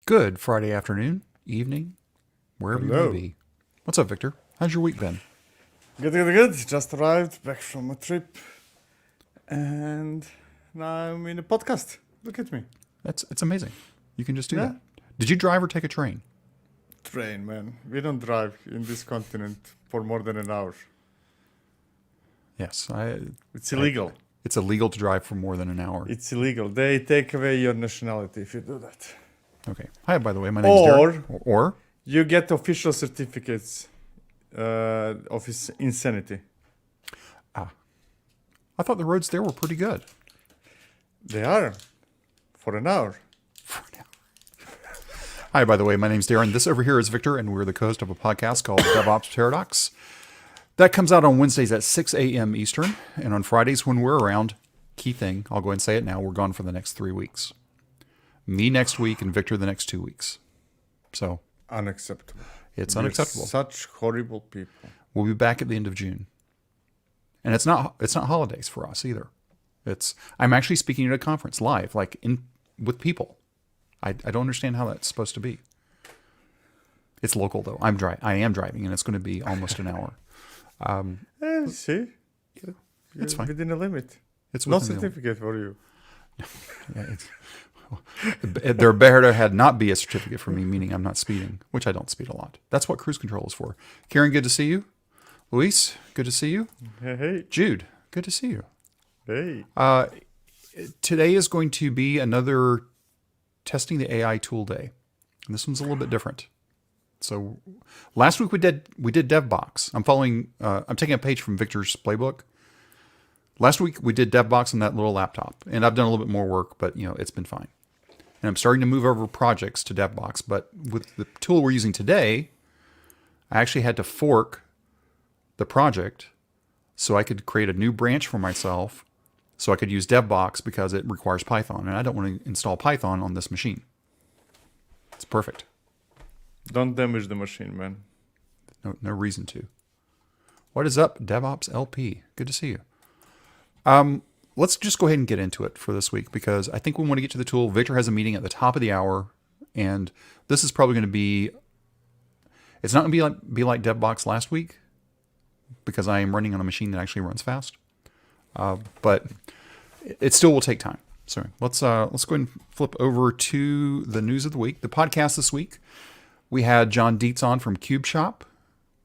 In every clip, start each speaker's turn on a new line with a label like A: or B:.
A: Good Friday afternoon, evening, wherever you may
B: Hello.
A: be. What's up, Victor? How's your week been?
B: Good. Just arrived back from a trip, and now I'm in a podcast. Look at me.
A: It's amazing. You can just do
B: Yeah.
A: that. Did you drive or take a train?
B: Train, man. We don't drive in this continent for more than an hour.
A: Yes,
B: It's illegal.
A: it's illegal to drive for more than an hour.
B: It's illegal. They take away your nationality if you do that.
A: Okay. Hi, by the way, my name's Derek. Or
B: You get official certificates of his insanity.
A: I thought the roads there were pretty good.
B: They are for an hour.
A: Hi, by the way, my name's Darren. This over here is Victor, and we're the co-host of a podcast called DevOps Paradox. That comes out on Wednesdays at 6 a.m. Eastern, and on Fridays when we're around, key thing, I'll go ahead and say it now, we're gone for the next 3 weeks. Me next week and Victor the next 2 weeks. So
B: Unacceptable.
A: it's
B: You're
A: unacceptable.
B: Such horrible people.
A: We'll be back at the end of June. And it's not holidays for us either. I'm actually speaking at a conference live, like with people. I don't understand how that's supposed to be. It's local though. I am driving, and it's going to be almost an hour.
B: See?
A: It's fine.
B: Within a limit.
A: It's
B: No
A: within the-
B: certificate for you.
A: Yeah, there better had not be a certificate for me, meaning I'm not speeding, which I don't speed a lot. That's what cruise control is for. Karen, good to see you. Luis, good to see you.
B: Hey.
A: Jude, good to see you.
B: Hey.
A: Today is going to be another testing the AI tool day. And this one's a little bit different. So last week we did DevBox. I'm taking a page from Victor's playbook. Last week we did DevBox on that little laptop, and I've done a little bit more work, but it's been fine. And I'm starting to move over projects to DevBox, but with the tool we're using today, I actually had to fork the project so I could create a new branch for myself so I could use DevBox because it requires Python, and I don't want to install Python on this machine. It's perfect.
B: Don't damage the machine, man.
A: No reason to. What is up, DevOps LP? Good to see you. Let's just go ahead and get into it for this week because I think we want to get to the tool. Victor has a meeting at the top of the hour, and this is probably going to be. It's not going to be like DevBox last week because I am running on a machine that actually runs fast, but it still will take time. So let's go ahead and flip over to the news of the week. The podcast this week, we had John Dietz on from CubeShop,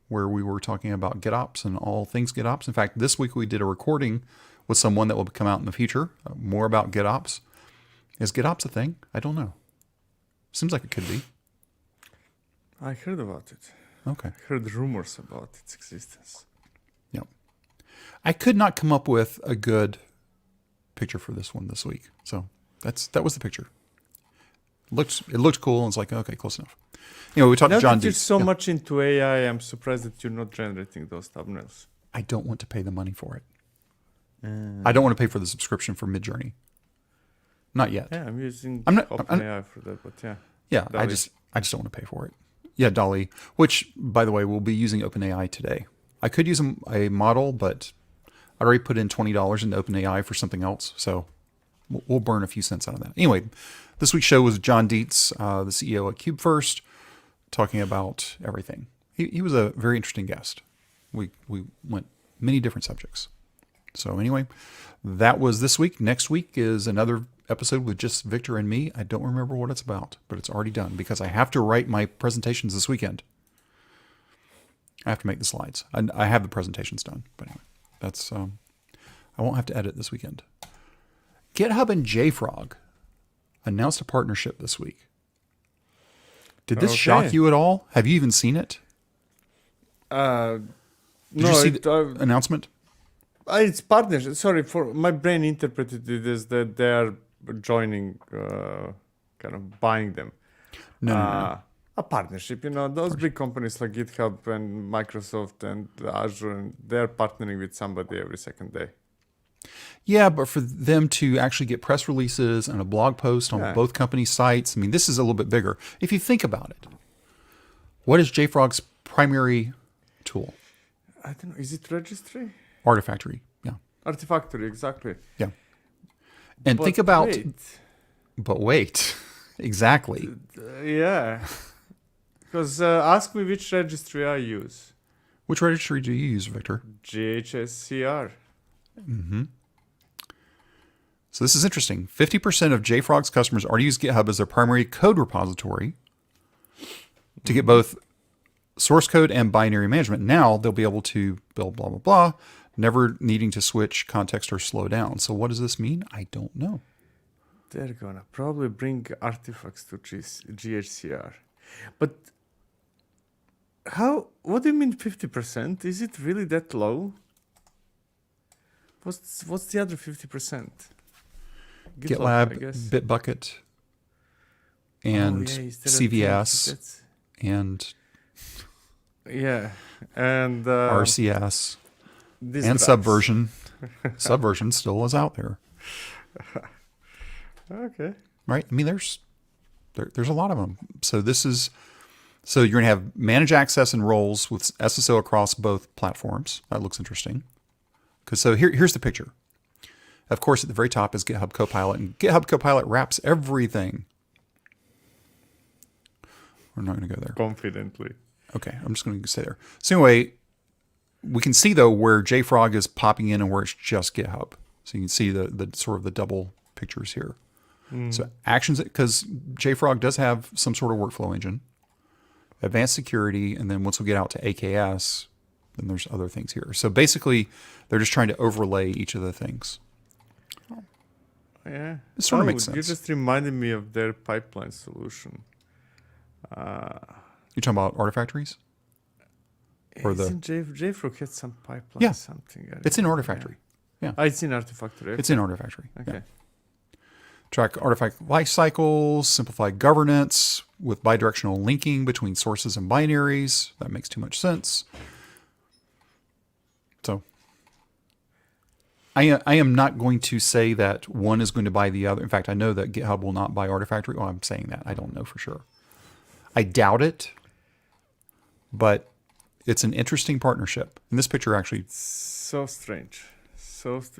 A: where we were talking about GitOps and all things GitOps. In fact, this week we did a recording with someone that will come out in the future, more about GitOps. Is GitOps a thing? I don't know. Seems like it could be.
B: I heard about it.
A: Okay.
B: I heard rumors about its existence.
A: Yep. I could not come up with a good picture for this one this week. So that was the picture. It looked cool, and it's like, okay, close enough. We talked
B: Now
A: to John
B: that you're
A: Dietz.
B: so
A: Yeah.
B: much into AI, I'm surprised that you're not generating those thumbnails.
A: I don't want to pay the money for it. I don't want to pay for the subscription for Midjourney. Not yet.
B: Yeah, I'm using
A: I'm not-
B: OpenAI for that, but yeah.
A: Yeah, I
B: DALL-E.
A: just don't want to pay for it. Yeah, DALL-E, which, by the way, we'll be using OpenAI today. I could use a model, but I already put in $20 into OpenAI for something else, so we'll burn a few cents out of that. Anyway, this week's show was John Dietz, the CEO at KubeFirst, talking about everything. He was a very interesting guest. We went many different subjects. So anyway, that was this week. Next week is another episode with just Victor and me. I don't remember what it's about, but it's already done because I have to write my presentations this weekend. I have to make the slides. I have the presentations done, but anyway, that's I won't have to edit this weekend. GitHub and JFrog announced a partnership this week. Did this shock you at all? Have you even seen it? Did you see the announcement?
B: It's partnership. Sorry, for my brain interpreted it as that they are joining, kind of buying them.
A: No.
B: A partnership, those big companies like GitHub and Microsoft and Azure, and they're partnering with somebody every second day.
A: Yeah, but for them to actually get press releases and a blog post on both companies' sites, I mean, this is a little bit bigger. If you think about it, what is JFrog's primary tool?
B: I don't know. Is it registry?
A: Artifactory. Yeah.
B: Artifactory, exactly.
A: Yeah. And
B: But
A: think about,
B: wait.
A: but wait, Exactly.
B: Yeah. Because ask me which registry I use.
A: Which registry do you use, Victor?
B: GHSCR.
A: So this is interesting. 50% of JFrog's customers already use GitHub as their primary code repository to get both source code and binary management. Now they'll be able to build blah, blah, blah, never needing to switch context or slow down. So what does this mean? I don't know.
B: They're gonna probably bring artifacts to GHCR. But what do you mean 50%? Is it really that low? What's the other 50%?
A: GitLab,
B: I guess.
A: Bitbucket, and CVS, and
B: and
A: RCS,
B: these
A: and
B: drugs.
A: Subversion. Subversion still is out there,
B: Okay.
A: right? I mean, there's a lot of them. So you're gonna have manage access and roles with SSO across both platforms. That looks interesting. Because here's the picture. Of course, at the very top is GitHub Copilot, and GitHub Copilot wraps everything. We're not going to go there.
B: Confidently.
A: Okay, I'm just going to stay there. So anyway, we can see though where JFrog is popping in and where it's just GitHub. So you can see the sort of the double pictures here. So actions, because JFrog does have some sort of workflow engine, advanced security, and then once we get out to AKS, then there's other things here. So basically, they're just trying to overlay each of the things.
B: Yeah.
A: It sort of makes sense.
B: You just reminded me of their pipeline solution.
A: You're talking about Artifactories? Or
B: JFrog had some pipeline
A: Yeah.
B: something.
A: It's in Artifactory. Yeah.
B: It's in Artifactory.
A: It's in Artifactory.
B: Okay.
A: Yeah. Track artifact life cycles, simplify governance with bidirectional linking between sources and binaries. That makes too much sense. So I am not going to say that one is going to buy the other. In fact, I know that GitHub will not buy Artifactory. Well, I'm saying that. I don't know for sure. I doubt it, but it's an interesting partnership. And this picture actually...
B: So strange.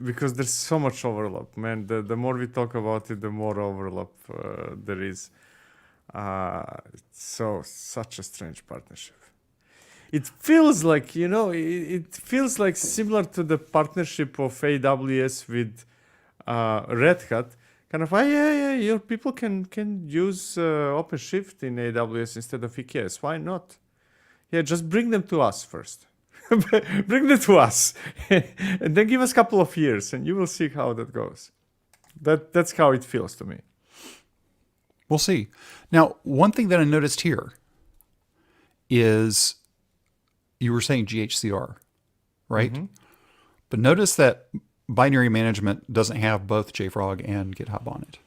B: Because there's so much overlap, man. The more we talk about it, the more overlap there is. Such a strange partnership. It feels like, it feels like similar to the partnership of AWS with Red Hat. Kind of, your people can use OpenShift in AWS instead of EKS. Why not? Yeah, just bring them to us first. Bring them to us. And then give us a couple of years and you will see how that goes. That's how it feels to me.
A: We'll see. Now, one thing that I noticed here is you were saying GHCR, right? Mm-hmm. But notice that binary management doesn't have both JFrog and GitHub on it.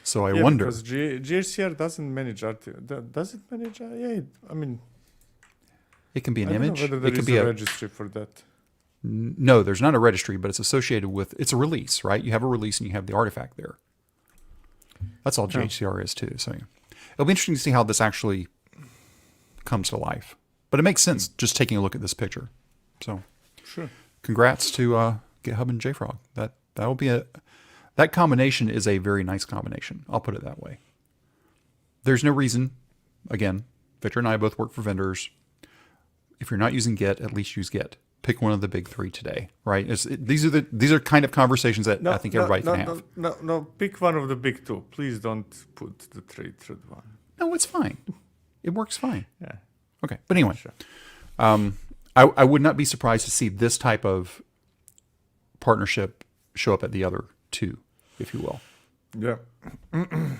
A: So I wonder.
B: Because GHCR doesn't manage does it manage?
A: It can be an
B: I
A: image.
B: Don't know whether there
A: it can
B: is
A: be
B: a registry for that.
A: No, there's not a registry, but it's associated with, it's a release, right? You have a release and you have the artifact there. That's all GHCR is too. So it'll be interesting to see how this actually comes to life. But it makes sense just taking a look at this picture. So
B: sure.
A: Congrats to GitHub and JFrog. That'll be that combination is a very nice combination. I'll put it that way. There's no reason, again, Victor and I both work for vendors. If you're not using Git, at least use Git. Pick one of the big three today, right? These are kind of conversations that I think everybody can have.
B: No, pick one of the big two. Please don't put the third one.
A: No, it's fine. It works fine.
B: Yeah.
A: Okay, but anyway,
B: sure.
A: I would not be surprised to see this type of partnership show up at the other two, if you will.
B: Yeah.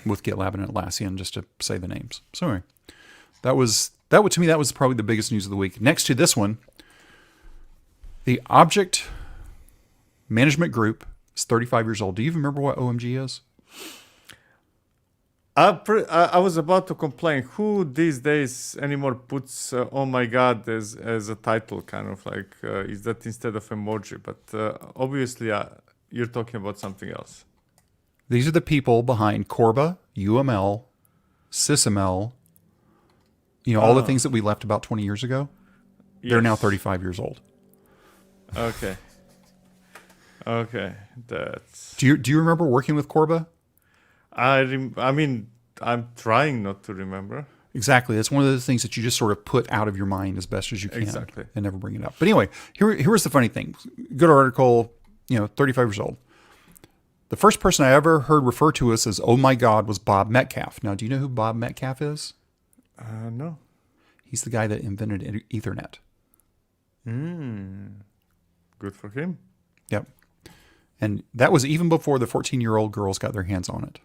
A: With GitLab and Atlassian, just to say the names. So anyway, that was probably the biggest news of the week. Next to this one, the Object Management Group is 35 years old. Do you even remember what OMG is?
B: I was about to complain. Who these days anymore puts "Oh my God" as a title? Kind of like is that instead of emoji? But obviously, you're talking about something else.
A: These are the people behind Corba, UML, SysML. All the things that we left about 20 years ago. Yes. They're now 35 years old.
B: Okay, that's.
A: Do you remember working with Corba?
B: I mean, I'm trying not to remember.
A: Exactly. It's one of those things that you just sort of put out of your mind as best as you can
B: Exactly.
A: and never bring it up. But anyway, here was the funny thing. Good article, 35 years old. The first person I ever heard refer to us as, oh my God, was Bob Metcalfe. Now, do you know who Bob Metcalfe is?
B: No.
A: He's the guy that invented Ethernet.
B: Good for him.
A: Yep. And that was even before the 14-year-old girls got their hands on it.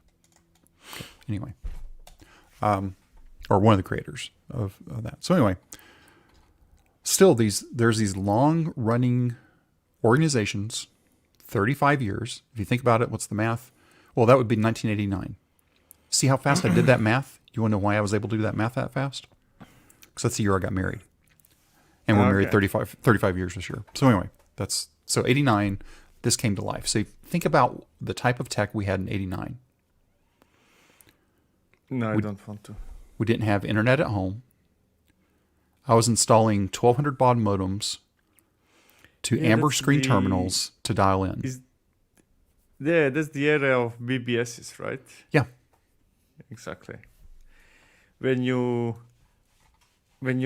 A: Okay. Anyway. Or one of the creators of that. So anyway, still there's these long-running organizations, 35 years. If you think about it, what's the math? Well, that would be 1989. See how fast I did that math? You want to know why I was able to do that math that fast? Because that's the year I got married. And we're married 35 years this year. So anyway, so 89, this came to life. So think about the type of tech we had in 89.
B: No, I don't want to.
A: We didn't have internet at home. I was installing 1200 baud modems to amber screen terminals to dial in.
B: That's the era of BBSs, right?
A: Yeah.
B: Exactly. When you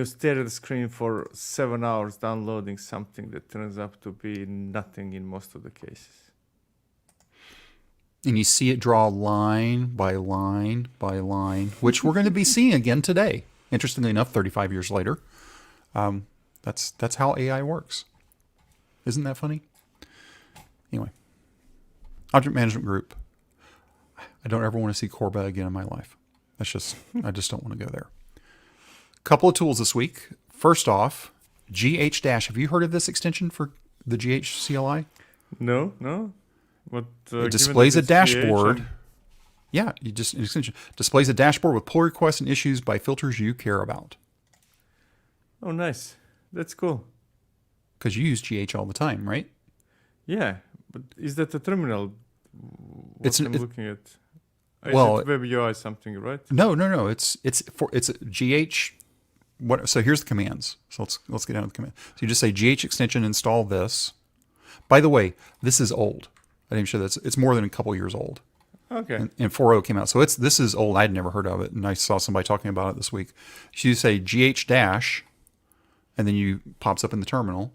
B: stare at the screen for 7 hours downloading something that turns out to be nothing in most of the cases.
A: And you see it draw line by line by line, which we're going to be seeing again today. Interestingly enough, 35 years later. That's how AI works. Isn't that funny? Anyway, object management group. I don't ever want to see Corba again in my life. I just don't want to go there. Couple of tools this week. First off, GH-. Have you heard of this extension for the GH CLI?
B: No. What
A: it displays a dashboard. Yeah, an extension displays a dashboard with pull requests and issues by filters you care about.
B: Oh, nice. That's cool.
A: Because you use GH all the time, right?
B: Yeah, but is that a terminal? I'm looking at. Is it Web UI something, right?
A: No. It's a GH. What? So here's the commands. So let's get down to the command. So you just say GH extension install this. By the way, this is old. I didn't show that. It's more than a couple years old.
B: Okay.
A: And 4.0 came out. So this is old. I'd never heard of it. And I saw somebody talking about it this week. So you say GH-, and then you pops up in the terminal,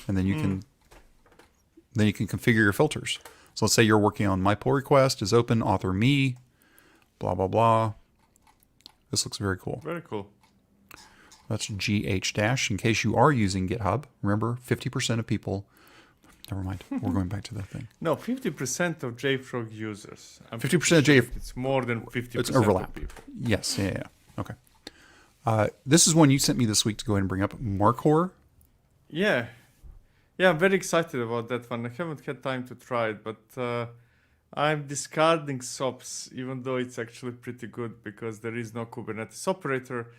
A: and then you can configure your filters. So let's say you're working on my pull request is open, author me, blah, blah, blah. This looks very cool.
B: Very cool.
A: That's GH-. In case you are using GitHub, remember 50% of people. Never mind. We're going back to that thing.
B: No, 50% of JFrog users.
A: 50% of JFrog.
B: It's more than 50%
A: It's overlap.
B: of people.
A: Yes. Yeah. Okay. This is one you sent me this week to go ahead and bring up. Markhor.
B: Yeah. Yeah, I'm very excited about that one. I haven't had time to try it, but I'm discarding SOPs, even though it's actually pretty good because there is no Kubernetes operator.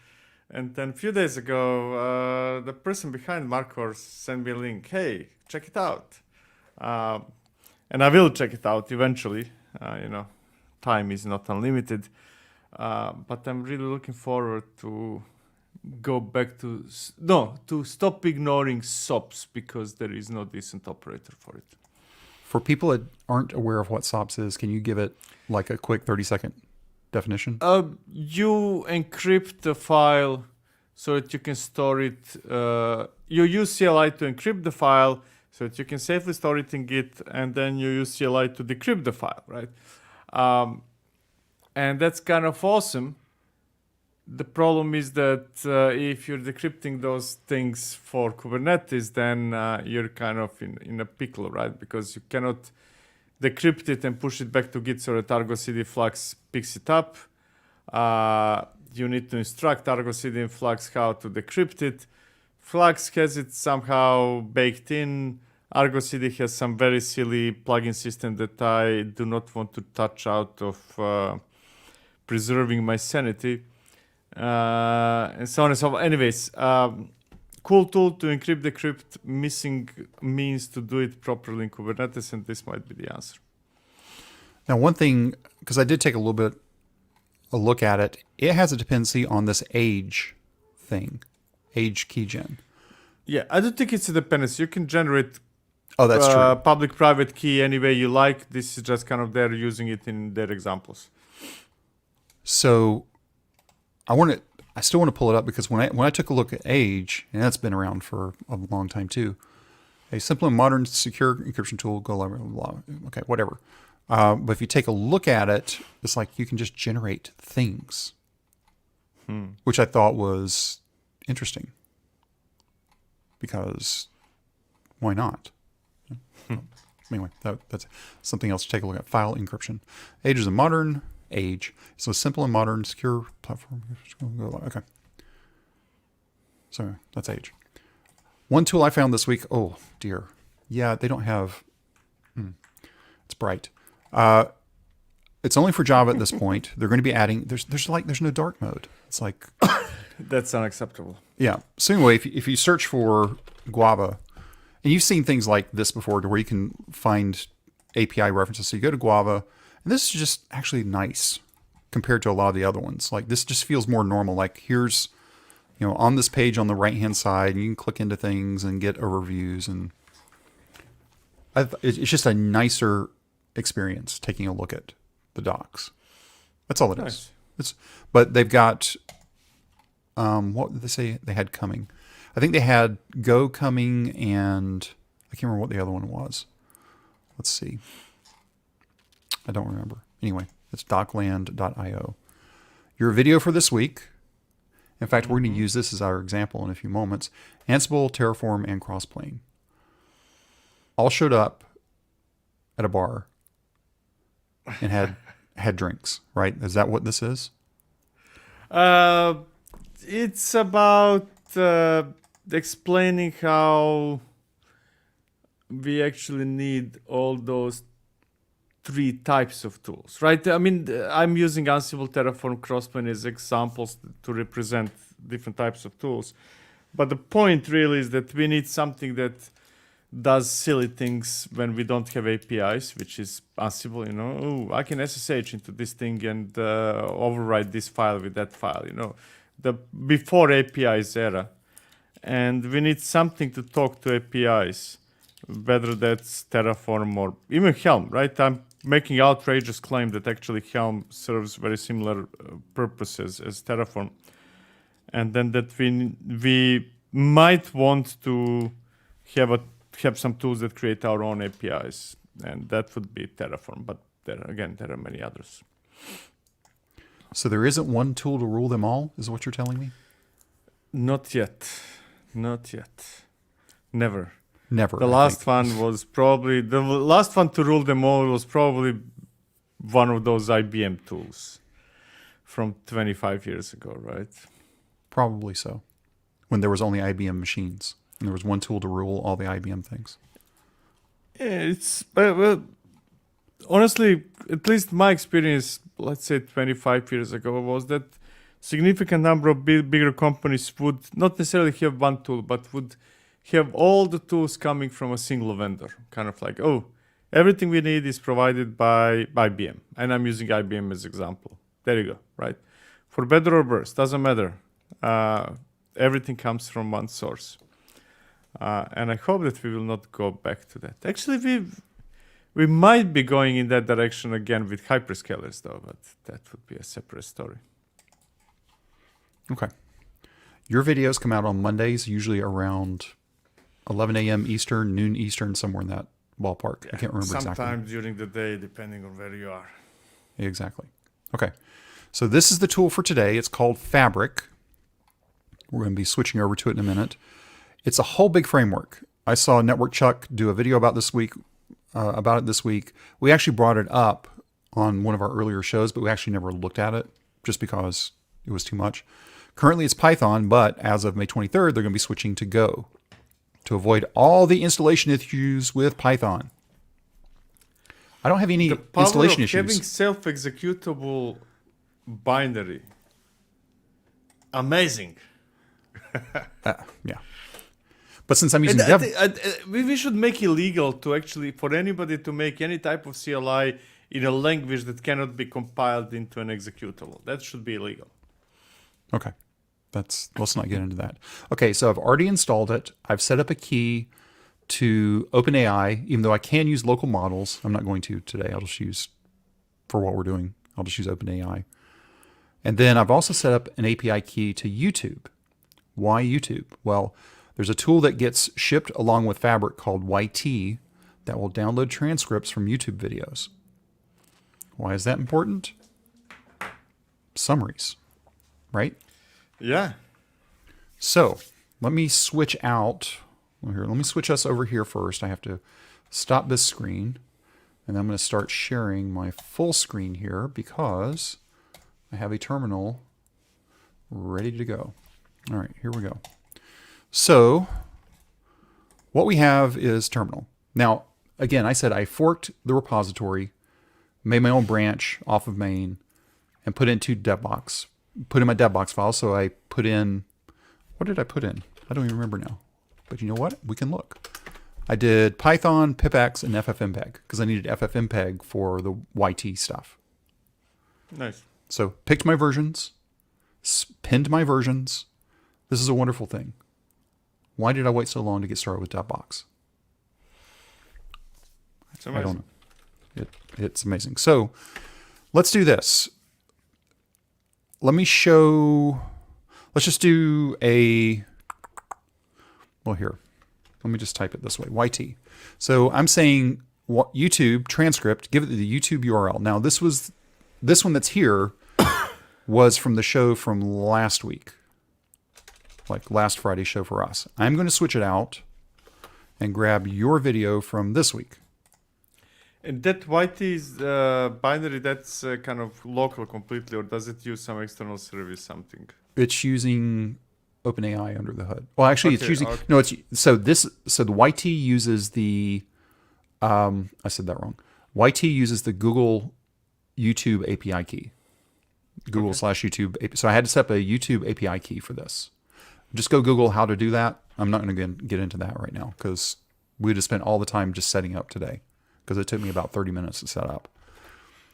B: And then a few days ago, the person behind Markhor sent me a link. Hey, check it out. And I will check it out eventually. Time is not unlimited. But I'm really looking forward to go back to stop ignoring SOPs because there is no decent operator for it.
A: For people that aren't aware of what SOPs is, can you give it like a quick 30-second definition?
B: You encrypt the file so that you can store it. You use CLI to encrypt the file so that you can safely store it in Git, and then you use CLI to decrypt the file, right? And that's kind of awesome. The problem is that if you're decrypting those things for Kubernetes, then you're kind of in a pickle, right? Because you cannot decrypt it and push it back to Git so that Argo CD Flux picks it up. You need to instruct Argo CD and Flux how to decrypt it. Flux has it somehow baked in. Argo CD has some very silly plugin system that I do not want to touch out of preserving my sanity. And so on and so forth. Anyways, cool tool to encrypt, decrypt, missing means to do it properly in Kubernetes, and this might be the answer.
A: Now, one thing, because I did take a look at it, it has a dependency on this age thing, age keygen.
B: Yeah, I don't think it's a dependency. You can generate
A: that's true.
B: Public-private key any way you like. This is just kind of they're using it in their examples.
A: So I still want to pull it up because when I took a look at Age, and that's been around for a long time too, a simple and modern secure encryption tool, go blah, blah, blah. Okay, whatever. But if you take a look at it, it's like you can just generate things, which I thought was interesting because why not? Anyway, that's something else to take a look at. File encryption. Age is a modern Age. So simple and modern secure platform. Okay. So that's Age. One tool I found this week. Oh dear. Yeah, they don't have. It's bright. It's only for Java at this point. They're going to be adding. There's no dark mode. It's like
B: That's unacceptable.
A: yeah. So anyway, if you search for Guava, and you've seen things like this before, to where you can find API references. So you go to Guava, and this is just actually nice compared to a lot of the other ones. Like this just feels more normal. Like here's, on this page on the right-hand side, you can click into things and get overviews, and it's just a nicer experience taking a look at the docs. That's all it is. But they've got, what did they say they had coming? I think they had Go coming, and I can't remember what the other one was. Let's see. I don't remember. Anyway, it's docland.io. Your video for this week. In fact, we're going to use this as our example in a few moments. Ansible, Terraform, and Crossplane all showed up at a bar and had drinks, right? Is that what this is?
B: It's about explaining how we actually need all those 3 types of tools, right? I mean, I'm using Ansible, Terraform, Crossplane as examples to represent different types of tools. But the point really is that we need something that does silly things when we don't have APIs, which is Ansible, I can SSH into this thing and override this file with that file, the before APIs era. And we need something to talk to APIs, whether that's Terraform or even Helm, right? I'm making outrageous claim that actually Helm serves very similar purposes as Terraform. And then that we might want to have some tools that create our own APIs, and that would be Terraform. But there are many others.
A: So there isn't one tool to rule them all, is what you're telling me?
B: Not yet. Never.
A: Never.
B: The last one to rule them all was probably one of those IBM tools from 25 years ago, right?
A: Probably so. When there was only IBM machines and there was one tool to rule all the IBM things.
B: Yeah, it's honestly, at least my experience, let's say 25 years ago, was that significant number of bigger companies would not necessarily have one tool, but would have all the tools coming from a single vendor. Kind of like, everything we need is provided by IBM. And I'm using IBM as example. There you go, right? For better or worse, doesn't matter. Everything comes from one source. And I hope that we will not go back to that. Actually, we might be going in that direction again with hyperscalers, though, but that would be a separate story.
A: Okay. Your videos come out on Mondays, usually around 11 a.m. Eastern, noon Eastern, somewhere in that ballpark. I can't remember exactly.
B: Sometimes during the day, depending on where you are.
A: Exactly. Okay. So this is the tool for today. It's called Fabric. We're going to be switching over to it in a minute. It's a whole big framework. I saw Network Chuck do a video about this week. We actually brought it up on one of our earlier shows, but we actually never looked at it just because it was too much. Currently it's Python, but as of May 23rd, they're going to be switching to Go to avoid all the installation issues with Python. I don't have any installation issues.
B: Having self-executable binary. Amazing.
A: Yeah. But since I'm using
B: we should make it illegal to actually, for anybody to make any type of CLI in a language that cannot be compiled into an executable. That should be illegal.
A: Okay. Let's not get into that. Okay, so I've already installed it. I've set up a key to OpenAI, even though I can use local models. I'm not going to today. I'll just use, for what we're doing, I'll just use OpenAI. And then I've also set up an API key to YouTube. Why YouTube? Well, there's a tool that gets shipped along with Fabric called YT that will download transcripts from YouTube videos. Why is that important? Summaries, right?
B: Yeah.
A: So let me switch out. Here, let me switch us over here first. I have to stop this screen. And I'm going to start sharing my full screen here because I have a terminal ready to go. All right, here we go. So what we have is terminal. Now, again, I said I forked the repository, made my own branch off of main, and put into DevBox. Put in my DevBox file. So I put in, what did I put in? I don't even remember now. But you know what? We can look. I did Python, pipx, and ffmpeg because I needed ffmpeg for the YT stuff.
B: Nice.
A: So picked my versions, pinned my versions. This is a wonderful thing. Why did I wait so long to get started with DevBox?
B: It's amazing.
A: I don't know. It's amazing. So let's do this. Let me show. Let's just do a. Well, here. Let me just type it this way. YT. So I'm saying YouTube transcript. Give it the YouTube URL. Now this one that's here was from the show from last week, like last Friday's show for us. I'm going to switch it out and grab your video from this week.
B: And that YT is binary, that's kind of local completely, or does it use some external service, something?
A: It's using OpenAI under the hood. Well, actually, it's using
B: okay.
A: no. It's so the YT uses the. I said that wrong. YT uses the Google YouTube API key. Google/YouTube. So I had to set up a YouTube API key for this. Just go Google how to do that. I'm not going to get into that right now because we would have spent all the time just setting up today because it took me about 30 minutes to set up.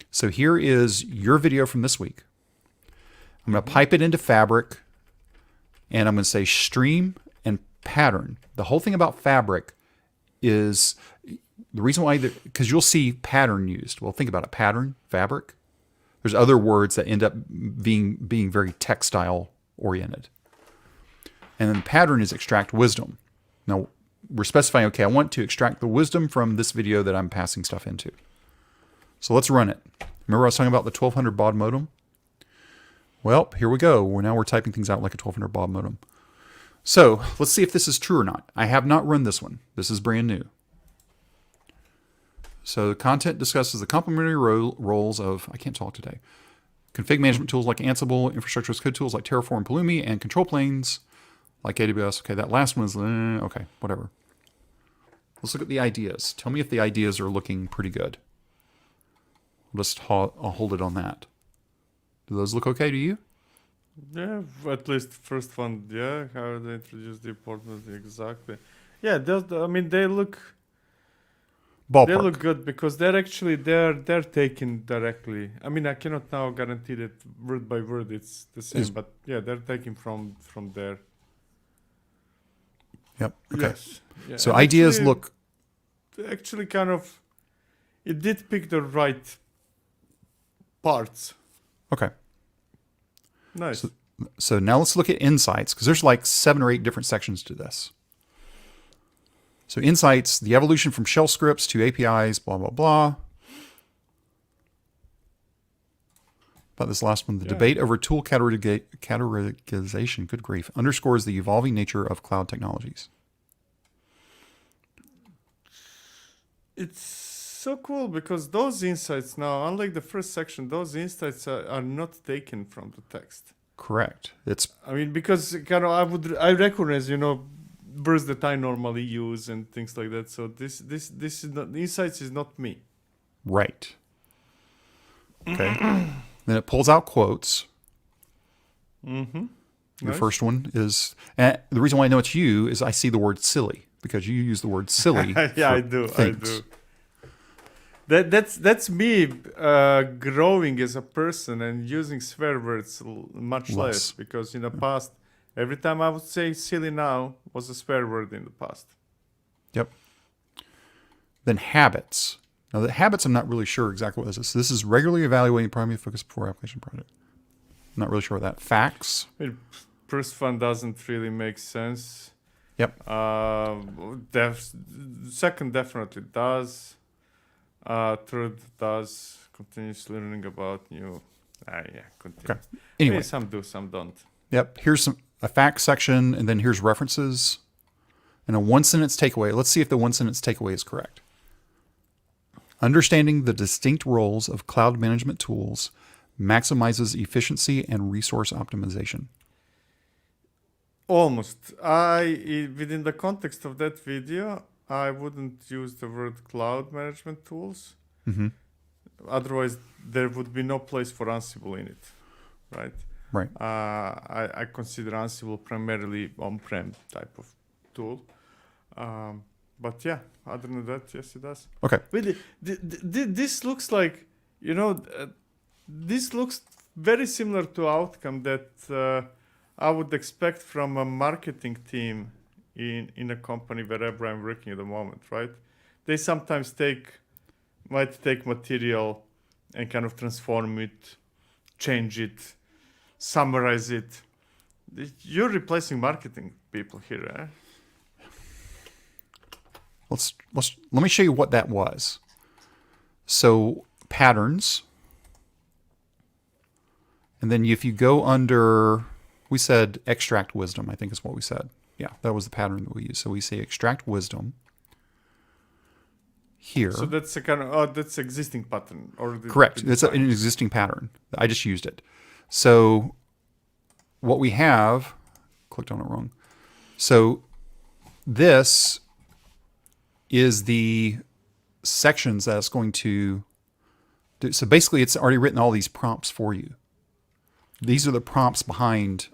A: So here is your video from this week. I'm going to pipe it into Fabric. And I'm going to say stream and pattern. The whole thing about Fabric is the reason why, because you'll see pattern used. Well, think about it. Pattern, Fabric. There's other words that end up being very textile oriented. And then pattern is extract wisdom. Now, we're specifying, okay, I want to extract the wisdom from this video that I'm passing stuff into. So let's run it. Remember I was talking about the 1200 baud modem? Well, here we go. Now we're typing things out like a 1200 baud modem. So let's see if this is true or not. I have not run this one. This is brand new. So the content discusses the complementary roles of, I can't talk today, config management tools like Ansible, infrastructure as code tools like Terraform and Pulumi, and control planes like AWS. Okay, that last one is, okay, whatever. Let's look at the ideas. Tell me if the ideas are looking pretty good. I'll hold it on that. Do those look okay to you?
B: Yeah, at least first one, yeah, how they introduce the importance, exactly. Yeah, I mean, they look
A: Ballpark.
B: They look good because they're taken directly. I mean, I cannot now guarantee that word by word it's the same, but yeah, they're taken from there.
A: Yep. Okay.
B: Yes. Yeah.
A: So
B: And
A: ideas look.
B: actually kind of, it did pick the right parts.
A: Okay.
B: Nice.
A: So now let's look at insights because there's like 7 or 8 different sections to this. So insights, the evolution from shell scripts to APIs, blah, blah, blah. About this last one, the debate over tool categorization, good grief, underscores the evolving nature of cloud technologies.
B: It's so cool because those insights now, unlike the first section, those insights are not taken from the text.
A: Correct.
B: I mean, because kind of I recognize, words that I normally use and things like that. So this is not, the insights is not me.
A: Right. Okay. Then it pulls out quotes.
B: Mm-hmm.
A: Your
B: Nice.
A: first one is, and the reason why I know it's you is I see the word silly because you use the word silly.
B: Yeah, I do.
A: things.
B: That's me growing as a person and using swear words much less because in the past, every time I would say silly now was a swear word in the past.
A: Yep. Then habits. Now the habits, I'm not really sure exactly what this is. This is regularly evaluating primary focus before application project. not really sure what that. Facts.
B: First one doesn't really make sense.
A: Yep.
B: Second definitely does. Third does. Continuous learning about new. Continue.
A: Okay. Anyway.
B: Maybe some do, some don't.
A: Yep. Here's a facts section, and then here's references and a one-sentence takeaway. Let's see if the one-sentence takeaway is correct. Understanding the distinct roles of cloud management tools maximizes efficiency and resource optimization.
B: Almost. Within the context of that video, I wouldn't use the word cloud management tools.
A: Mm-hmm.
B: Otherwise, there would be no place for Ansible in it, right?
A: Right.
B: I consider Ansible primarily on-prem type of tool. But yeah, other than that, yes, it does.
A: Okay.
B: Really, this looks like, this looks very similar to outcome that I would expect from a marketing team in a company wherever I'm working at the moment, right? They sometimes might take material and kind of transform it, change it, summarize it. You're replacing marketing people here, eh?
A: Let me show you what that was. So patterns, and then if you go under, we said extract wisdom, I think is what we said. Yeah, that was the pattern that we used. So we say extract wisdom here.
B: So that's a kind of that's existing pattern, or
A: correct. It's an existing pattern. I just used it. So what we have, clicked on it wrong. So this is the sections that it's going to do. So basically, it's already written all these prompts for you. These are the prompts behind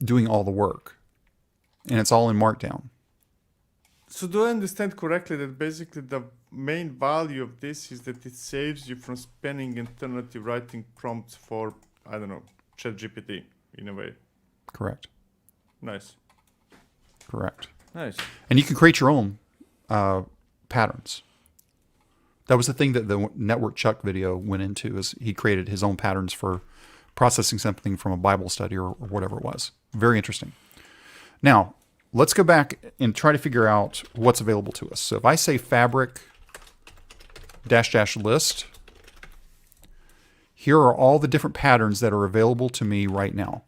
A: doing all the work. And it's all in Markdown.
B: So do I understand correctly that basically the main value of this is that it saves you from spending eternity writing prompts for, I don't know, ChatGPT in a way?
A: Correct.
B: Nice.
A: Correct.
B: Nice.
A: And you can create your own patterns. That was the thing that the Network Chuck video went into, is he created his own patterns for processing something from a Bible study or whatever it was. Very interesting. Now, let's go back and try to figure out what's available to us. So if I say fabric -- list, here are all the different patterns that are available to me right now.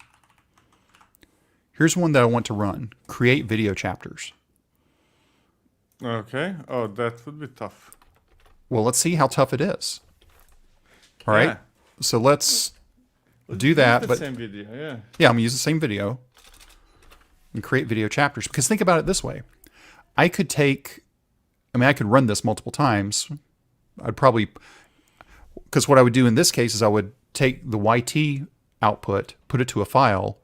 A: Here's one that I want to run. Create video chapters.
B: Okay. Oh, that would be tough.
A: Well, let's see how tough it is. All right.
B: Yeah.
A: So let's do that. But
B: same video, yeah.
A: Yeah, I'm going to use the same video and create video chapters. Because think about it this way. I could run this multiple times. I'd probably, because what I would do in this case is I would take the YT output, put it to a file,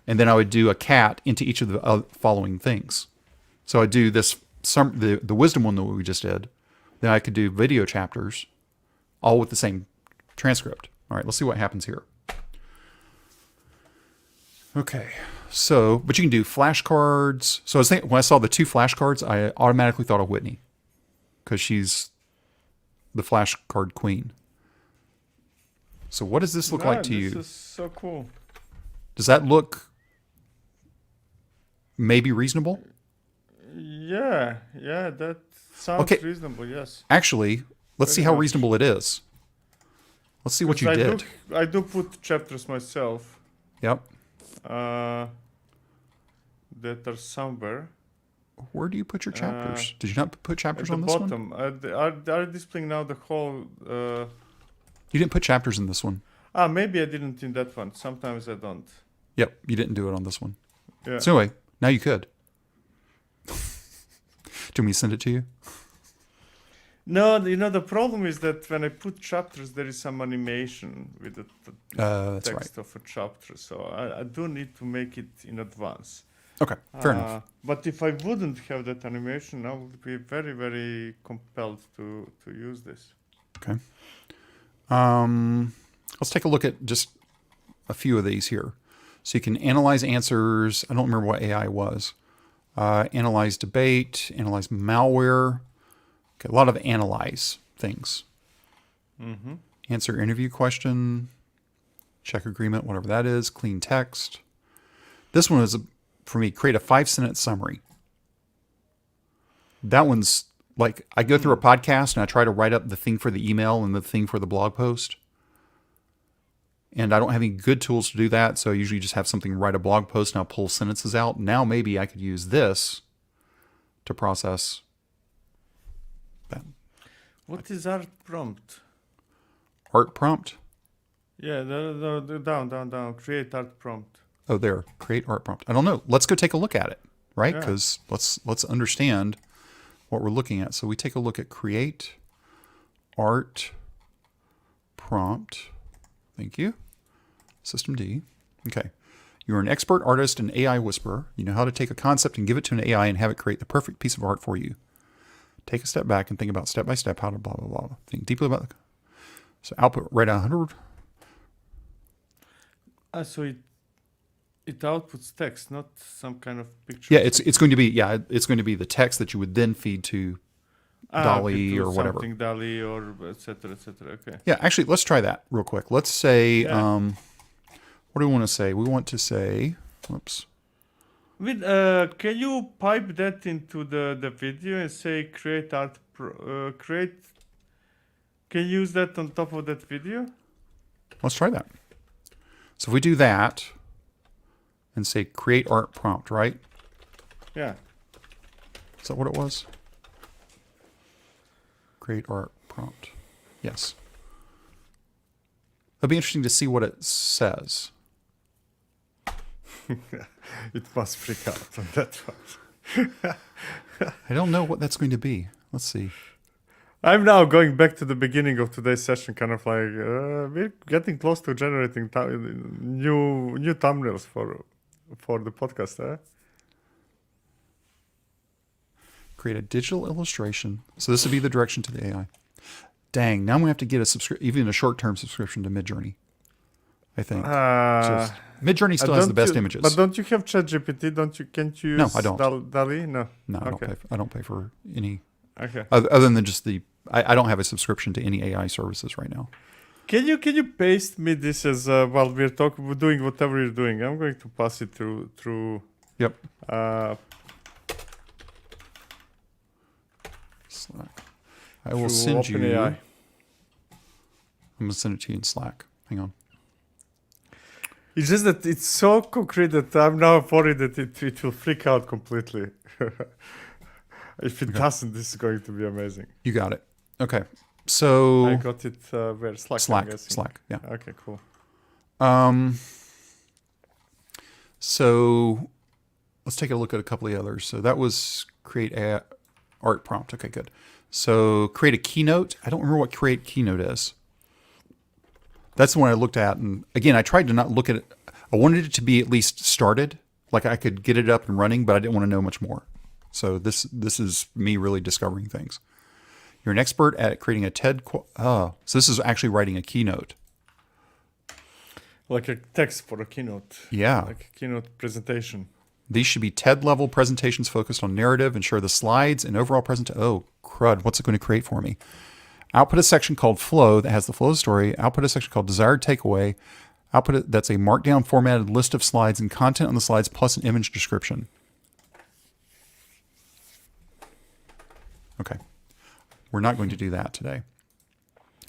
A: and then I would do a cat into each of the following things. So I'd do this, the wisdom one that we just did. Then I could do video chapters, all with the same transcript. All right, let's see what happens here. Okay, so, but you can do flashcards. So I was thinking, when I saw the 2 flashcards, I automatically thought of Whitney, because she's the flashcard queen. So what does this look like to you?
B: This is so cool.
A: Does that look maybe reasonable?
B: Yeah, that sounds reasonable, yes.
A: Actually, let's see how reasonable it is. Let's see what you did.
B: I do put chapters myself.
A: Yep.
B: That are somewhere.
A: Where do you put your chapters? Did you not put chapters
B: at
A: on
B: the
A: this
B: bottom.
A: one?
B: Are displaying now the whole...
A: You didn't put chapters in this one.
B: Maybe I didn't in that one. Sometimes I don't.
A: Yep, you didn't do it on this one.
B: Yeah.
A: So anyway, now you could. Do you want me to send it to you?
B: No, the problem is that when I put chapters, there is some animation with the
A: That's
B: text of a chapter. So I do need to make it in advance.
A: Okay, fair enough.
B: But if I wouldn't have that animation, I would be very, very compelled to use this.
A: Okay. Let's take a look at just a few of these here. So you can analyze answers. I don't remember what AI was. Analyze debate, analyze malware. Okay, a lot of analyze things.
B: Mm-hmm.
A: Answer interview question. check agreement, whatever that is, clean text. This one is, for me, create a 5-sentence summary. That one's like, I go through a podcast and I try to write up the thing for the email and the thing for the blog post. And I don't have any good tools to do that, so I usually just have something write a blog post and I'll pull sentences out. Now maybe I could use this to process that.
B: What is art prompt?
A: Art prompt?
B: Yeah, down. Create art prompt.
A: Oh, there. Create art prompt. I don't know. Let's go take a look at it, right?
B: Yeah.
A: Because let's understand what we're looking at. So we take a look at create art prompt. Thank you. System D. Okay. You're an expert artist and AI whisperer. You know how to take a concept and give it to an AI and have it create the perfect piece of art for you. Take a step back and think about step by step how to blah, blah, blah. Think deeply about the... So output right 100.
B: So it outputs text, not some kind of picture.
A: Yeah, it's going to be the text that you would then feed to DALL-E or whatever.
B: Something DALL-E or etc. Okay.
A: Yeah, actually, let's try that real quick. Let's say, what do we want to say? We want to say, whoops.
B: Can you pipe that into the video and say create art, create? Can you use that on top of that video?
A: Let's try that. So if we do that and say create art prompt, right?
B: Yeah.
A: Is that what it was? Create art prompt. Yes. It'll be interesting to see what it says.
B: It must freak out on that one.
A: I don't know what that's going to be. Let's see.
B: I'm now going back to the beginning of today's session, kind of like we're getting close to generating new thumbnails for the podcast.
A: Create a digital illustration. So this would be the direction to the AI. Dang, now I'm going to have to get even a short-term subscription to Midjourney, I think. Midjourney still has the best images.
B: But don't you have ChatGPT? Can't you use
A: No, I don't.
B: DALL-E? No.
A: No,
B: Okay.
A: I don't pay for any.
B: Okay.
A: Other than just I don't have a subscription to any AI services right now.
B: Can you paste me this as while we're doing whatever you're doing? I'm going to pass it through.
A: Yep. Slack. I will send you.
B: OpenAI.
A: I'm gonna send it to you in Slack. Hang on.
B: It's just that it's so concrete that I'm now worried that it will freak out completely. If it doesn't, this is going to be amazing.
A: You got it. Okay. So
B: I got it where? Slack.
A: Slack. Yeah.
B: Okay, cool.
A: So let's take a look at a couple of the others. So that was create a art prompt. Okay, good. So create a keynote. I don't remember what create keynote is. That's the one I looked at. And again, I tried to not look at it. I wanted it to be at least started. Like I could get it up and running, but I didn't want to know much more. So this is me really discovering things. You're an expert at creating a TED. So this is actually writing a keynote.
B: Like a text for a keynote.
A: Yeah.
B: Like a keynote presentation.
A: These should be TED-level presentations focused on narrative, ensure the slides and overall presentation. Oh, crud. What's it going to create for me? Output a section called flow that has the flow story. Output a section called desired takeaway. Output that's a markdown formatted list of slides and content on the slides plus an image description. Okay. We're not going to do that today.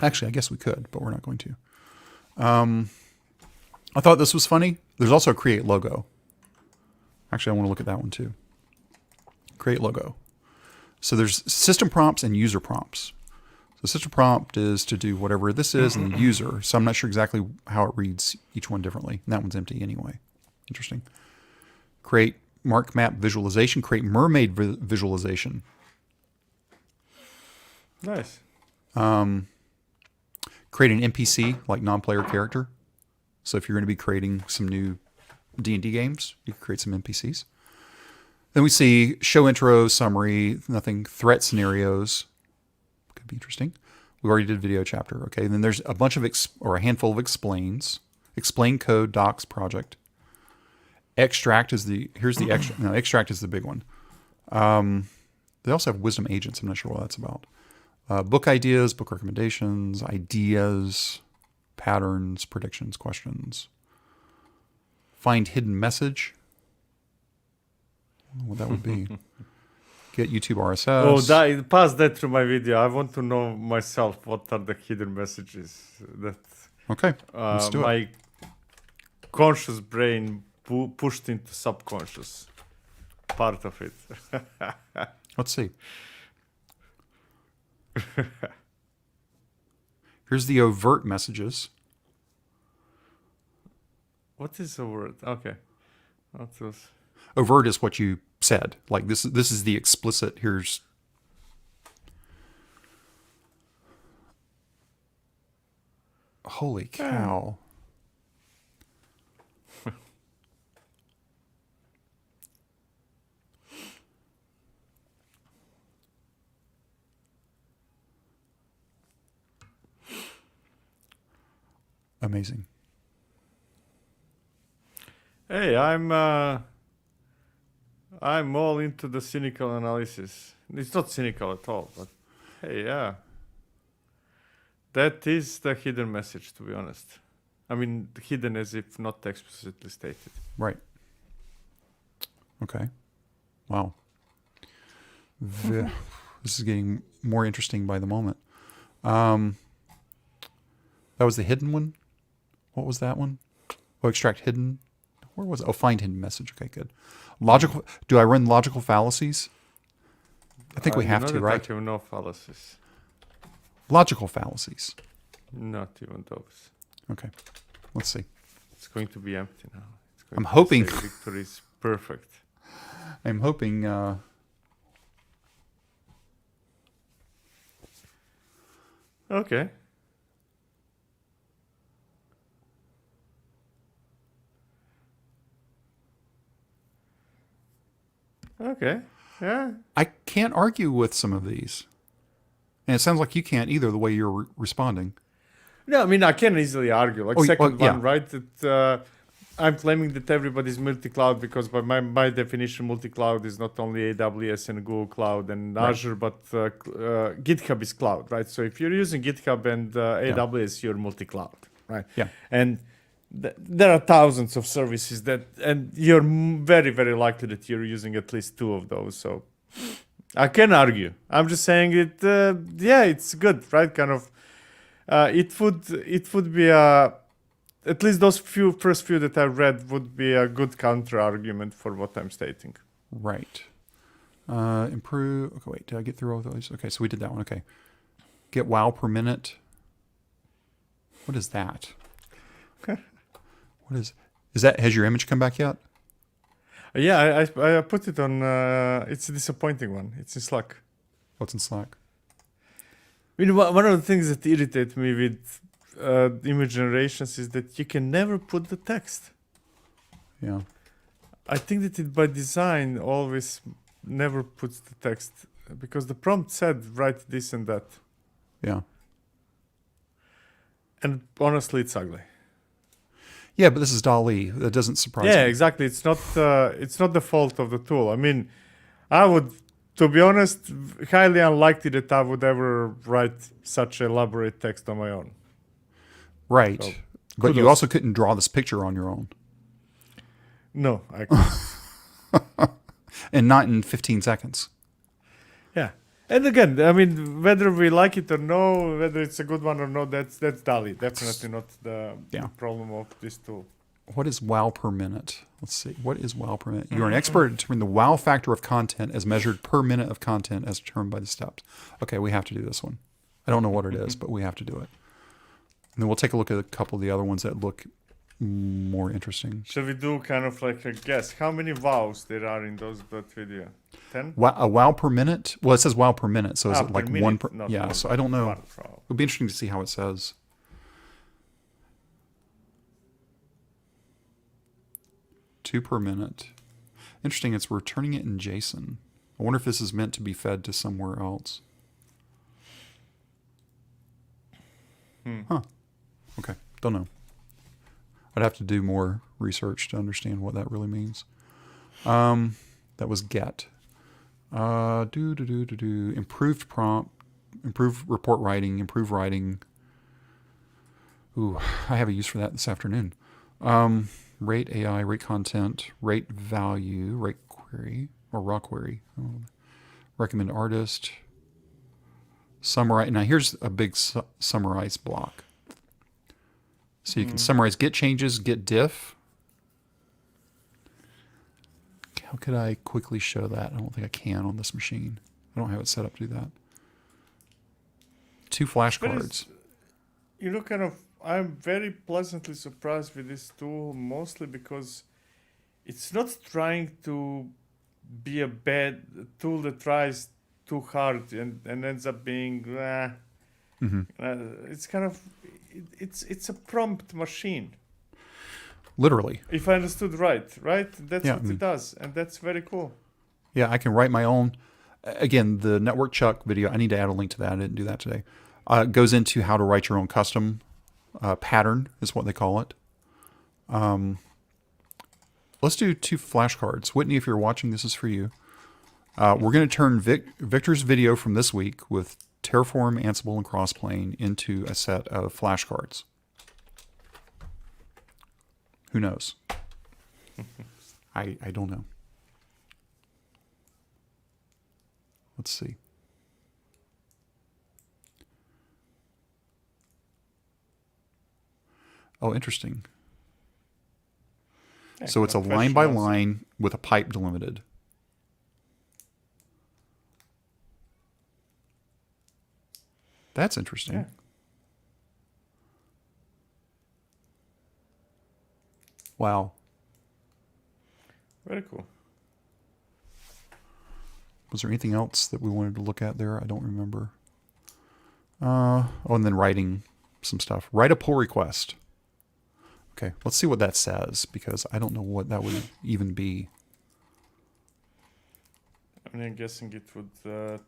A: Actually, I guess we could, but we're not going to. I thought this was funny. There's also a create logo. Actually, I want to look at that one too. Create logo. So there's system prompts and user prompts. So system prompt is to do whatever this is and the user. So I'm not sure exactly how it reads each one differently. And that one's empty anyway. Interesting. Create mark map visualization. Create mermaid visualization.
B: Nice.
A: Create an NPC, like non-player character. So if you're going to be creating some new D&D games, you can create some NPCs. Then we see show intro, summary, nothing, threat scenarios. Could be interesting. We already did video chapter. Okay. And then there's a bunch of, a handful of explains. Explain code, docs, project. Extract is extract is the big one. They also have wisdom agents. I'm not sure what that's about. Book ideas, book recommendations, ideas, patterns, predictions, questions. Find hidden message. I don't know what that would be. Get YouTube RSS.
B: Oh, pass that through my video. I want to know myself what are the hidden messages that
A: Okay, let's do it.
B: my conscious brain pushed into subconscious part of it.
A: Let's see. Here's the overt messages.
B: What is the word? Okay. What was?
A: Overt is what you said. Like this is the explicit. Here's holy cow. Amazing.
B: Hey, I'm all into the cynical analysis. It's not cynical at all, but hey, yeah. That is the hidden message, to be honest. I mean, hidden as if not explicitly stated.
A: Right. Okay. Wow. This is getting more interesting by the moment. That was the hidden one. What was that one? Oh, extract hidden. Where was it? Oh, find hidden message. Okay, good. Logical. Do I run logical fallacies? I think we have to, right?
B: I have no fallacies.
A: Logical fallacies.
B: Not even those.
A: Okay. Let's see.
B: It's going to be empty now.
A: I'm hoping.
B: Victory is perfect.
A: I'm hoping.
B: Okay. Okay. Yeah.
A: I can't argue with some of these. And it sounds like you can't either, the way you're responding.
B: No, I mean, I can easily argue. Like, second one, right? That I'm claiming that everybody's multi-cloud because by my definition, multi-cloud is not only AWS and Google Cloud and Azure, but GitHub is cloud, right? So if you're using GitHub and AWS, you're multi-cloud, right?
A: Yeah.
B: And there are thousands of services and you're very, very likely that you're using at least two of those. So I can argue. I'm just saying it. It's good, right? Kind of. It would be at least those first few that I read would be a good counter argument for what I'm stating.
A: Right. Improve. Okay, wait. Did I get through all those? Okay, so we did that one. Okay. Get wow per minute. What is that? What is that? Has your image come back yet?
B: Yeah, I put it on. It's a disappointing one. It's in Slack.
A: What's in Slack?
B: I mean, one of the things that irritate me with image generations is that you can never put the text.
A: Yeah.
B: I think that it by design always never puts the text because the prompt said write this and that.
A: Yeah.
B: And honestly, it's ugly.
A: Yeah, but this is DALL-E. That doesn't surprise me.
B: Yeah, exactly. It's not the fault of the tool. I mean, I would, to be honest, highly unlikely that I would ever write such elaborate text on my own.
A: Right.
B: So,
A: but
B: kudos.
A: you also couldn't draw this picture on your own.
B: No, I can't.
A: And not in 15 seconds.
B: Yeah. And again, I mean, whether we like it or no, whether it's a good one or not, that's DALL-E. Definitely not the problem of this tool.
A: What is wow per minute? Let's see. What is wow per minute? You're an expert at determining the wow factor of content as measured per minute of content as determined by the steps. Okay, we have to do this one. I don't know what it is, but we have to do it. And then we'll take a look at a couple of the other ones that look more interesting.
B: Shall we do kind of like a guess? How many wows there are in that video? 10?
A: A wow per minute? Well, it says wow per minute, so is it like
B: minute,
A: one per?
B: not
A: Yeah,
B: one,
A: so I don't know.
B: It
A: would be interesting to see how it says. Two per minute. Interesting, it's returning it in JSON. I wonder if this is meant to be fed to somewhere else. Huh. Okay, don't know. I'd have to do more research to understand what that really means. That was get. Improved prompt, improved report writing, improved writing. Ooh, I have a use for that this afternoon. Rate AI, rate content, rate value, rate query, or raw query. Recommend artist. Summarize. Now here's a big summarize block. So you can summarize git changes, git diff. How could I quickly show that? I don't think I can on this machine. I don't have it set up to do that. 2 flashcards.
B: Kind of, I'm very pleasantly surprised with this tool, mostly because it's not trying to be a bad tool that tries too hard and ends up being, it's kind of, it's a prompt machine.
A: Literally.
B: If I understood right? That's what it does, and that's very cool.
A: Yeah, I can write my own. Again, the Network Chuck video, I need to add a link to that. I didn't do that today. Goes into how to write your own custom pattern, is what they call it. Let's do 2 flashcards. Whitney, if you're watching, this is for you. We're going to turn Victor's video from this week with Terraform, Ansible, and Crossplane into a set of flashcards. Who knows? I don't know. Let's see. Oh, interesting.
B: Yeah,
A: So it's a line by line with a pipe delimited. That's interesting.
B: Yeah.
A: Wow.
B: Very cool.
A: Was there anything else that we wanted to look at there? I don't remember. And then writing some stuff. Write a pull request. Okay, let's see what that says, because I don't know what that would even be.
B: I'm guessing it would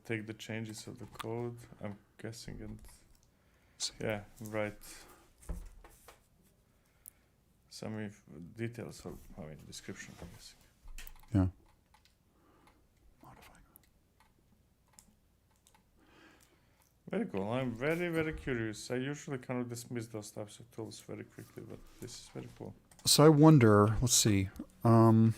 B: take the changes of the code. I'm guessing and write some details of description. I'm guessing.
A: Yeah. Modify.
B: Very cool. I'm very, very curious. I usually kind of dismiss those types of tools very quickly, but this is very cool.
A: So I wonder, let's see. I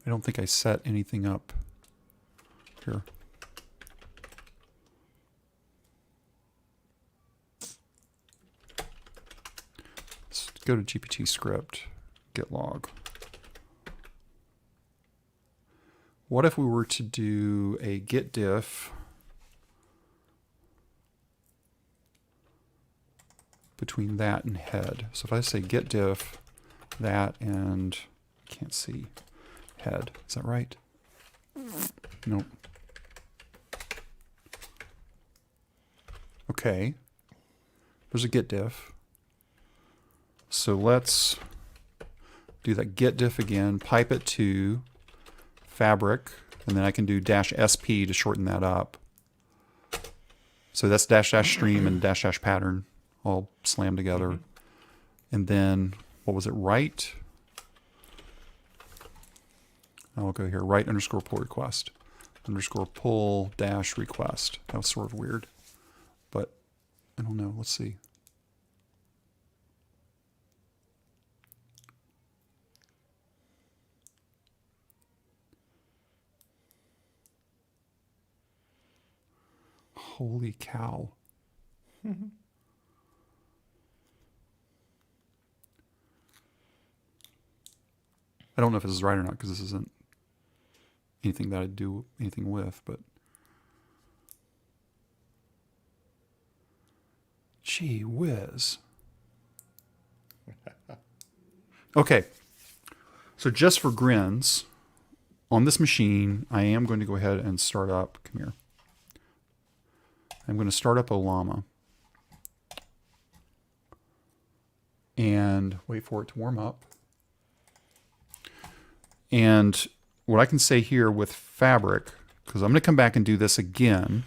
A: don't think I set anything up here. Let's go to GPT script, git log. What if we were to do a git diff between that and head? So if I say git diff that and I can't see head, is that right? Nope. Okay. There's a git diff. So let's do that git diff again, pipe it to fabric, and then I can do -sp to shorten that up. So that's -- stream and -- pattern all slammed together. And then, what was it, write? I'll go here, write _ pull request, _ pull - request. That was sort of weird, but I don't know. Let's see. Holy cow. I don't know if this is right or not, because this isn't anything that I do anything with, but gee whiz. Okay, so just for grins, on this machine, I am going to go ahead and start up, come here. I'm going to start up Olama and wait for it to warm up. And what I can say here with Fabric, because I'm going to come back and do this again.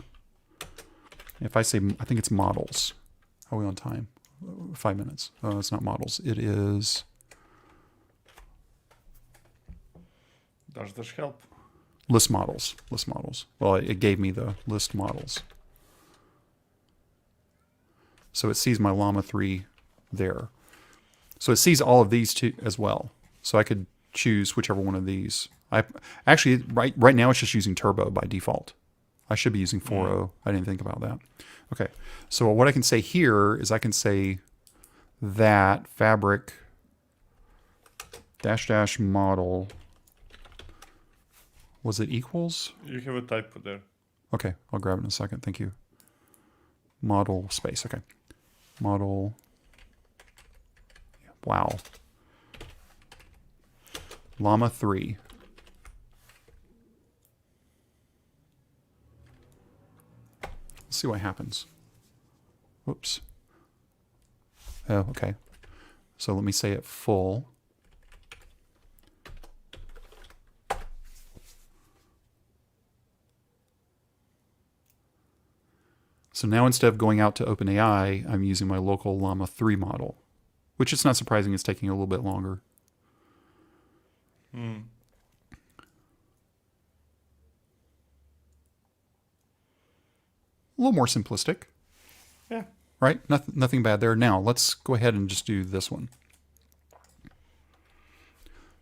A: If I say, I think it's models. How are we on time? 5 minutes. Oh, it's not models. It is...
B: Does help?
A: List models. List models. Well, it gave me the list models. So it sees my Llama 3 there. So it sees all of these two as well. So I could choose whichever one of these. I actually right now it's just using Turbo by default. I should be using 4.0. I didn't think about that. Okay. So what I can say here is I can say that fabric -- model, was it equals?
B: You have a typo there.
A: Okay, I'll grab it in a second. Thank you. Model space. Okay. Model. Wow. Llama 3. Let's see what happens. Whoops. Oh, okay. So let me say it full. So now instead of going out to OpenAI, I'm using my local Llama 3 model, which is not surprising. It's taking a little bit longer. A little more simplistic.
B: Yeah.
A: Right? Nothing bad there. Now, let's go ahead and just do this one.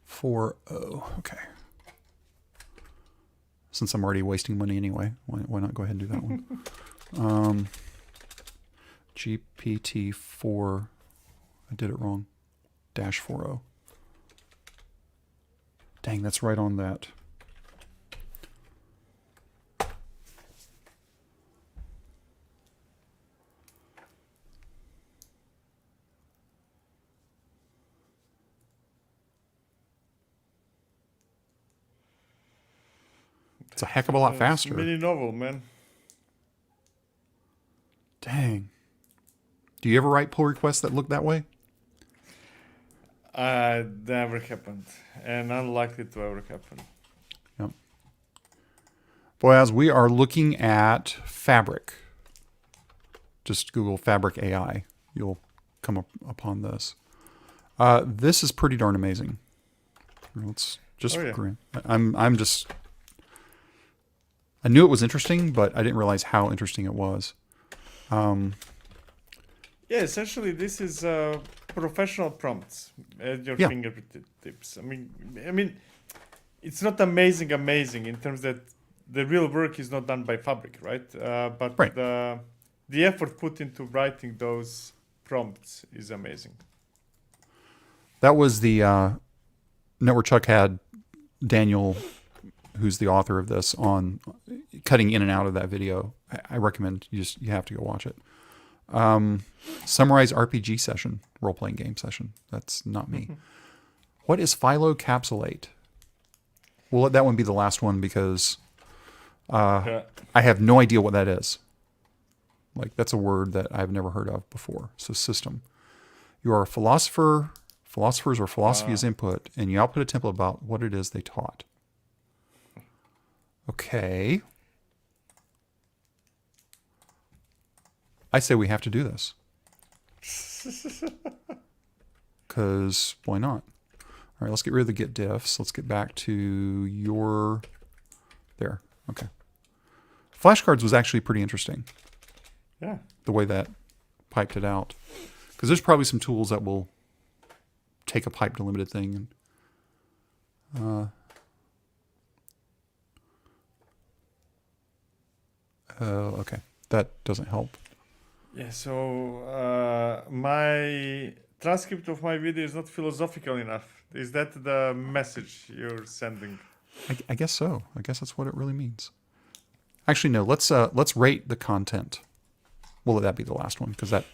A: 4.0. Okay. Since I'm already wasting money anyway, why not go ahead and do that one? GPT-4. I did it wrong. -4.0. Dang, that's right on that. It's a heck of a lot faster.
B: Mini novel, man.
A: Dang. Do you ever write pull requests that look that way?
B: Never happened, and unlikely to ever happen.
A: Yep. Boy, as we are looking at Fabric, just Google Fabric AI. You'll come upon this. This is pretty darn amazing. Let's just. I'm just. I knew it was interesting, but I didn't realize how interesting it was.
B: Yeah, essentially, this is professional prompts at your fingertips. I mean, it's not amazing in terms that the real work is not done by Fabric, right? But
A: right.
B: The effort put into writing those prompts is amazing.
A: That was the Network Chuck had Daniel, who's the author of this, on cutting in and out of that video. I recommend you have to go watch it. Summarize RPG session, role-playing game session. That's not me. What is phylocapsulate? We'll let that one be the last one because I have no idea what that is. Like, that's a word that I've never heard of before. So system. You are a philosopher. Philosophers or philosophy is input, and you output a template about what it is they taught. Okay. I say we have to do this. Because why not? All right, let's get rid of the git diffs. Let's get back to your... There. Okay. Flashcards was actually pretty interesting.
B: Yeah.
A: The way that piped it out. Because there's probably some tools that will take a pipe delimited thing. And, okay. That doesn't help.
B: Yeah, so my transcript of my video is not philosophical enough. Is that the message you're sending?
A: I guess so. I guess that's what it really means. Actually, no. Let's rate the content. We'll let that be the last one because that.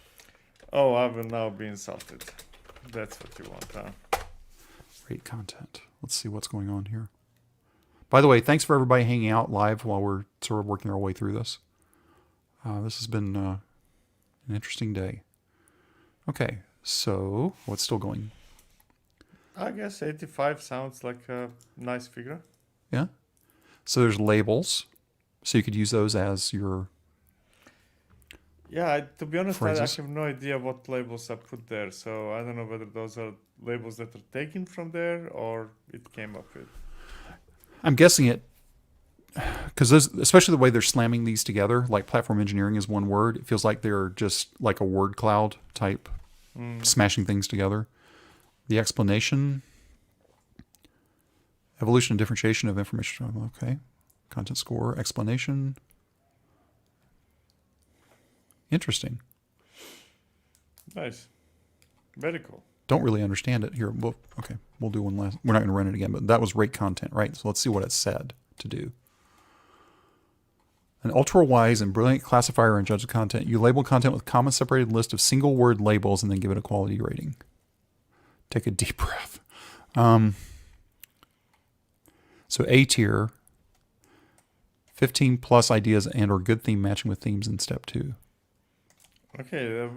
B: Oh, I will now be insulted. That's what you want, huh?
A: Rate content. Let's see what's going on here. By the way, thanks for everybody hanging out live while we're sort of working our way through this. This has been an interesting day. Okay, so what's still going?
B: I guess 85 sounds like a nice figure.
A: Yeah. So there's labels. So you could use those as your...
B: Yeah, to be honest, I
A: phrases.
B: have no idea what labels are put there. So I don't know whether those are labels that are taken from there or it came up with.
A: I'm guessing it because especially the way they're slamming these together, like platform engineering is one word. It feels like they're just like a word cloud type, smashing things together. The explanation, evolution and differentiation of information. Okay. Content score, explanation. Interesting.
B: Nice. Very cool.
A: Don't really understand it here. Well, okay, we'll do one last. We're not going to run it again, but that was rate content, right? So let's see what it said to do. An ultra-wise and brilliant classifier and judge of content. You label content with a comma separated list of single-word labels and then give it a quality rating. Take a deep breath. So A tier, 15 plus ideas and or good theme matching with themes in step 2.
B: Okay,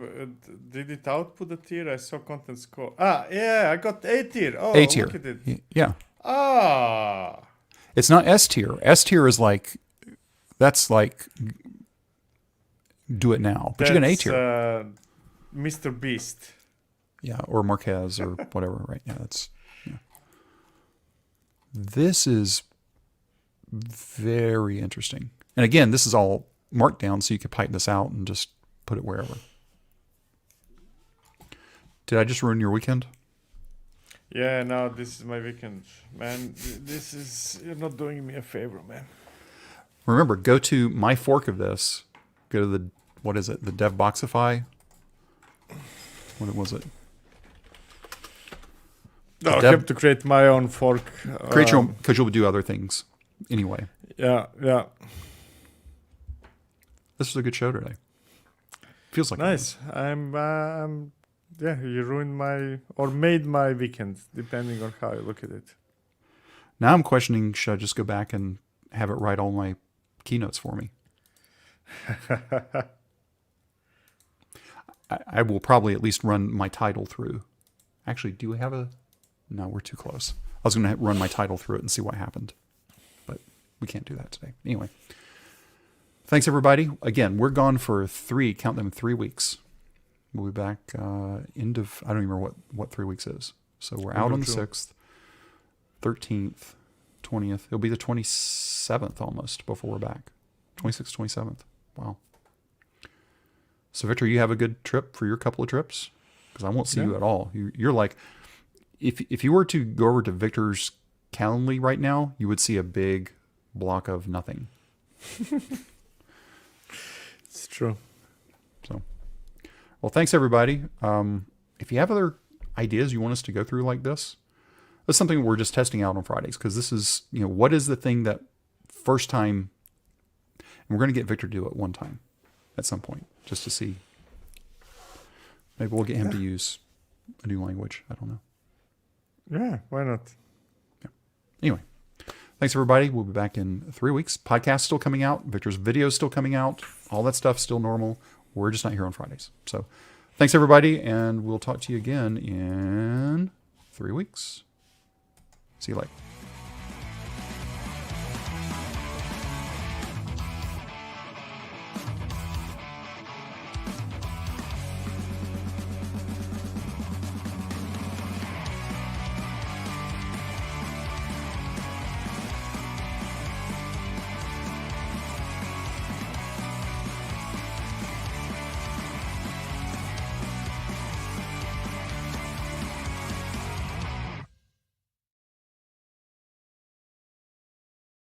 B: did it output the tier? I saw content score. Yeah, I got A tier. Oh,
A: A tier.
B: Look at it.
A: Yeah.
B: Ah.
A: It's not S tier. S tier is like, that's like, do it now. But you get an A tier.
B: Mr. Beast.
A: Yeah, or Marquez or whatever, right? Yeah, that's. Yeah. This is very interesting. And again, this is all markdown, so you could pipe this out and just put it wherever. Did I just ruin your weekend?
B: Yeah, no, this is my weekend. Man, this is, you're not doing me a favor, man.
A: Remember, go to my fork of this. Go to the, what is it? The DevBoxify? What was it?
B: No, I have to create my own fork.
A: Create your own, because you'll do other things anyway.
B: Yeah.
A: This was a good show today. Feels like
B: nice. Yeah, you ruined or made my weekend, depending on how you look at it.
A: Now I'm questioning, should I just go back and have it write all my keynotes for me? I will probably at least run my title through. Actually, do we have a... No, we're too close. I was going to run my title through it and see what happened. But we can't do that today. Anyway. Thanks, everybody. Again, we're gone for 3 weeks. We'll be back end of... I don't even remember what 3 weeks is. So we're out on the 6th, 13th, 20th. It'll be the 27th almost before we're back. 26th, 27th. Wow. So, Victor, you have a good trip for your couple of trips? Because I won't see you at all. You're like... If you were to go over to Victor's Calendly right now, you would see a big block of nothing.
B: It's true.
A: So, well, thanks, everybody. If you have other ideas you want us to go through like this, that's something we're just testing out on Fridays, because this is, what is the thing that first time, and we're going to get Victor to do it one time at some point, just to see. Maybe we'll get him to use a new language. I don't know.
B: Yeah, why not?
A: Yeah. Anyway, thanks, everybody. We'll be back in 3 weeks. Podcast's still coming out. Victor's video's still coming out. All that stuff's still normal. We're just not here on Fridays. So thanks, everybody, and we'll talk to you again in 3 weeks. See you later.